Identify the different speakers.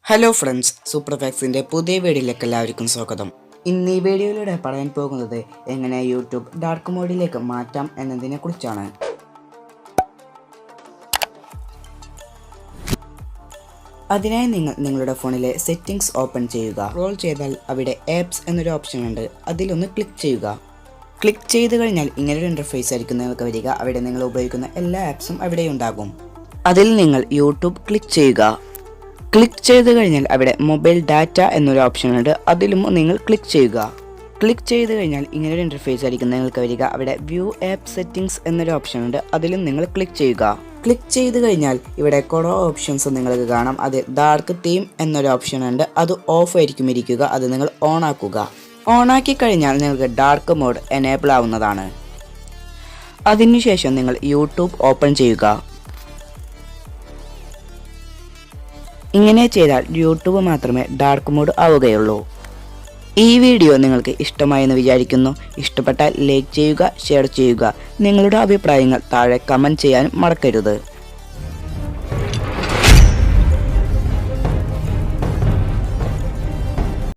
Speaker 1: Hello friends, super ഫാക്സിൻ്റെ പുതിയ വീഡിയോയിലേക്ക് എല്ലാവർക്കും സ്വാഗതം. ഇന്ന് ഈ വീഡിയോയിലൂടെ പറയാൻ പോകുന്നത് എങ്ങനെ യൂട്യൂബ് ഡാർക്ക് മോഡിലേക്ക് മാറ്റാം എന്നതിനെ കുറിച്ചാണ്. അതിനായി നിങ്ങൾ നിങ്ങളുടെ ഫോണിലെ സെറ്റിംഗ്സ് ഓപ്പൺ ചെയ്യുക. സ്ക്രോൾ ചെയ്താൽ അവിടെ ആപ്സ് എന്നൊരു ഓപ്ഷൻ ഉണ്ട്, അതിലൊന്ന് ക്ലിക്ക് ചെയ്യുക. ക്ലിക്ക് ചെയ്ത് കഴിഞ്ഞാൽ ഇങ്ങനൊരു ഇൻ്റർഫേസ് ആയിരിക്കും നിങ്ങൾക്ക് വരിക. അവിടെ നിങ്ങൾ ഉപയോഗിക്കുന്ന എല്ലാ ആപ്സും അവിടെ ഉണ്ടാകും. അതിൽ നിങ്ങൾ യൂട്യൂബ് ക്ലിക്ക് ചെയ്യുക. ക്ലിക്ക് ചെയ്ത് കഴിഞ്ഞാൽ അവിടെ മൊബൈൽ ഡാറ്റ എന്നൊരു ഓപ്ഷൻ ഉണ്ട്, അതിലും നിങ്ങൾ ക്ലിക്ക് ചെയ്യുക. ക്ലിക്ക് ചെയ്ത് കഴിഞ്ഞാൽ ഇങ്ങനൊരു ഇൻ്റർഫേസ് ആയിരിക്കും നിങ്ങൾക്ക് വരിക. അവിടെ വ്യൂ ആപ്പ് സെറ്റിംഗ്സ് എന്നൊരു ഓപ്ഷൻ ഉണ്ട്, അതിലും നിങ്ങൾ ക്ലിക്ക് ചെയ്യുക. ക്ലിക്ക് ചെയ്ത് കഴിഞ്ഞാൽ ഇവിടെ കുറേ ഓപ്ഷൻസ് നിങ്ങൾക്ക് കാണാം. അത് ഡാർക്ക് തീം എന്നൊരു ഓപ്ഷൻ ഉണ്ട്, അത് ഓഫ് ആയിരിക്കും ഇരിക്കുക. അത് നിങ്ങൾ ഓൺ ആക്കുക. ഓൺ ആക്കി കഴിഞ്ഞാൽ നിങ്ങൾക്ക് ഡാർക്ക് മോഡ് എനേബിൾ ആവുന്നതാണ്. അതിനുശേഷം നിങ്ങൾ യൂട്യൂബ് ഓപ്പൺ ചെയ്യുക. ഇങ്ങനെ ചെയ്താൽ യൂട്യൂബ് മാത്രമേ ഡാർക്ക് മോഡ് ആവുകയുള്ളൂ. ഈ വീഡിയോ നിങ്ങൾക്ക് ഇഷ്ടമായെന്ന് വിചാരിക്കുന്നു. ഇഷ്ടപ്പെട്ടാൽ ലൈക്ക് ചെയ്യുക, ഷെയർ ചെയ്യുക. നിങ്ങളുടെ അഭിപ്രായങ്ങൾ താഴെ കമൻറ്റ് ചെയ്യാനും മറക്കരുത്.